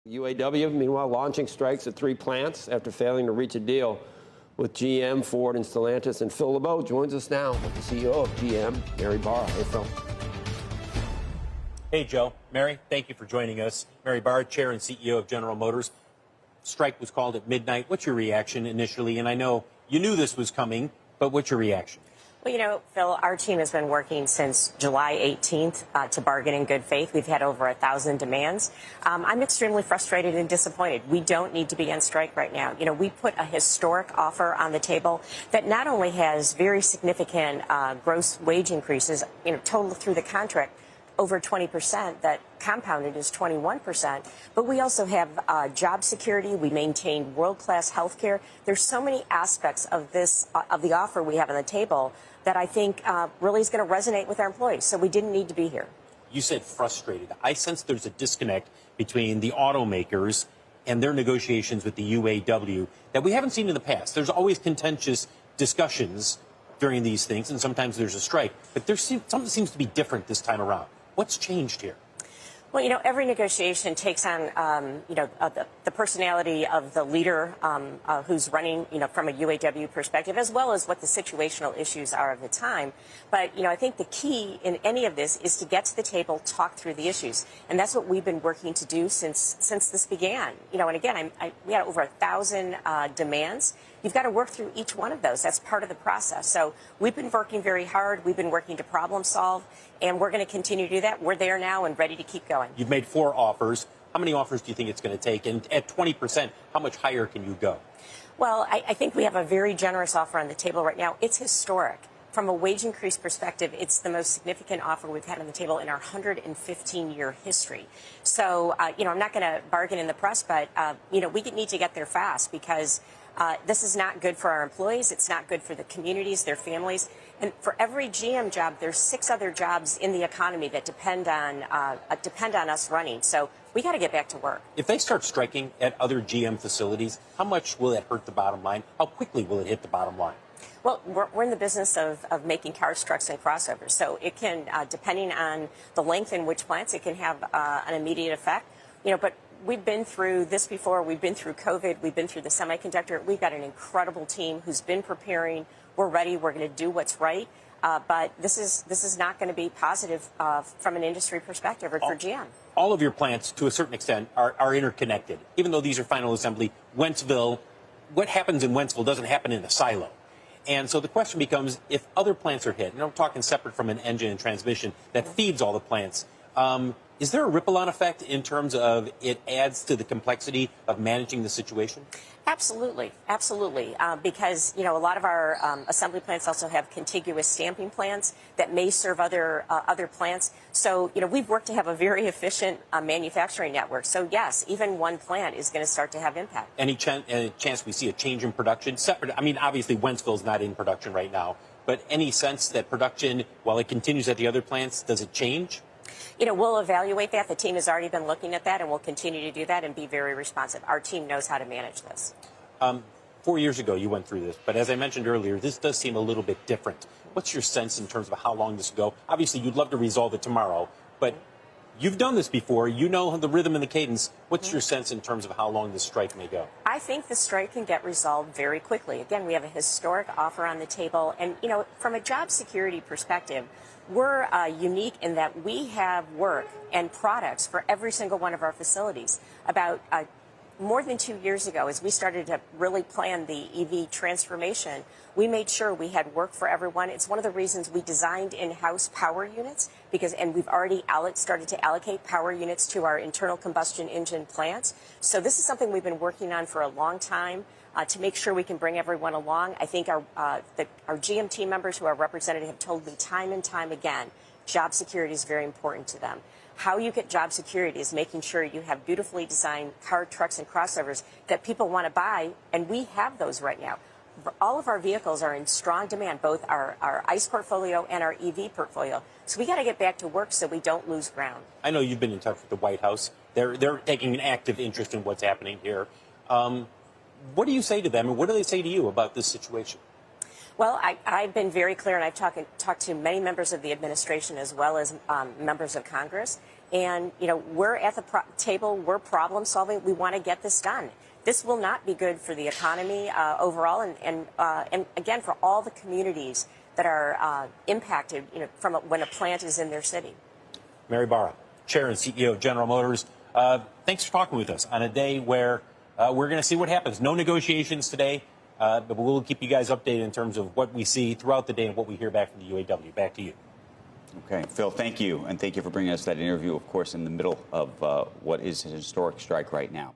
UAW, meanwhile, launching strikes at 3 plants after failing to reach a deal with GM, Ford, and Stellantis. And Phil LeBeau joins us now with the CEO of GM, Mary Barra. Hey, Phil. Hey, Joe. Mary, thank you for joining us. Mary Barra, Chair and CEO of General Motors. Strike was called at midnight. What's your reaction initially? And I know you knew this was coming, but what's your reaction? Well, you know, Phil, our team has been working since July 18th to bargain in good faith. We've had over 1,000 demands. I'm extremely frustrated and disappointed. We don't need to be on strike right now. You know, we put a historic offer on the table that not only has very significant gross wage increases, you know, total through the contract, over 20%, that compounded is 21%. But we also have job security. We maintain world-class health care. There's so many aspects of this, of the offer we have on the table that I think really is going to resonate with our employees. So we didn't need to be here. You said frustrated. I sense there's a disconnect between the automakers and their negotiations with the UAW that we haven't seen in the past. There's always contentious discussions during these things, and sometimes there's a strike. But something seems to be different this time around. What's changed here? Well, you know, every negotiation takes on, the personality of the leader who's running, you know, from a UAW perspective, as well as what the situational issues are of the time. But, you know, I think the key in any of this is to get to the table, talk through the issues. And that's what we've been working to do since this began. You know, and again, we had over 1,000 demands. You've got to work through each one of those. That's part of the process. So we've been working very hard. We've been working to problem solve, and we're going to continue to do that. We're there now and ready to keep going. You've made 4 offers. How many offers do you think it's going to take? And at 20%, how much higher can you go? Well, I think we have a very generous offer on the table right now. It's historic. From a wage increase perspective, it's the most significant offer we've had on the table in our 115-year history. So, you know, I'm not going to bargain in the press, but, you know, we need to get there fast because this is not good for our employees. It's not good for the communities, their families. And for every GM job, there's 6 other jobs in the economy that depend on us running. So we got to get back to work. If they start striking at other GM facilities, how much will it hurt the bottom line? How quickly will it hit the bottom line? Well, we're in the business of making cars, trucks, and crossovers. So it can, depending on the length in which plants, it can have an immediate effect. You know, but we've been through this before. We've been through COVID. We've been through the semiconductor. We've got an incredible team who's been preparing. We're ready. We're going to do what's right. But this is not going to be positive from an industry perspective or for GM. All of your plants, to a certain extent, are interconnected. Even though these are final assembly, Wentzville, what happens in Wentzville doesn't happen in a silo. And so the question becomes, if other plants are hit, and I'm talking separate from an engine and transmission that feeds all the plants, is there a ripple-on effect in terms of it adds to the complexity of managing the situation? Absolutely, absolutely. Because, you know, a lot of our assembly plants also have contiguous stamping plants that may serve other plants. So, you know, we've worked to have a very efficient manufacturing network. So, yes, even one plant is going to start to have impact. Any chance we see a change in production? Separate. I mean, obviously, Wentzville's not in production right now. But any sense that production, while it continues at the other plants, does it change? You know, we'll evaluate that. The team has already been looking at that, and we'll continue to do that and be very responsive. Our team knows how to manage this. 4 years ago, you went through this. But as I mentioned earlier, this does seem a little bit different. What's your sense in terms of how long this will go? Obviously, you'd love to resolve it tomorrow. But you've done this before. You know the rhythm and the cadence. What's your sense in terms of how long this strike may go? I think the strike can get resolved very quickly. Again, we have a historic offer on the table. And, you know, from a job security perspective, we're unique in that we have work and products for every single one of our facilities. About more than 2 years ago, as we started to really plan the EV transformation, we made sure we had work for everyone. It's one of the reasons we designed in-house power units, and we've already started to allocate power units to our internal combustion engine plants. So this is something we've been working on for a long time. To make sure we can bring everyone along. I think our GM team members who are represented have told me time and time again, job security is very important to them. How you get job security is making sure you have beautifully designed car, trucks, and crossovers that people want to buy, and we have those right now. All of our vehicles are in strong demand, both our ICE portfolio and our EV portfolio. So we got to get back to work so we don't lose ground. I know you've been in touch with the White House. They're taking an active interest in what's happening here. What do you say to them, and what do they say to you about this situation? Well, I've been very clear, and I've talked to many members of the administration as well as members of Congress. And, you know, we're at the table, we're problem solving, we want to get this done. This will not be good for the economy overall, and again, for all the communities that are impacted, you know, from when a plant is in their city. Mary Barra, Chair and CEO of General Motors, thanks for talking with us on a day where we're going to see what happens. No negotiations today, but we'll keep you guys updated in terms of what we see throughout the day and what we hear back from the UAW. Back to you. Okay, Phil, thank you. And thank you for bringing us that interview, of course, in the middle of what is a historic strike right now.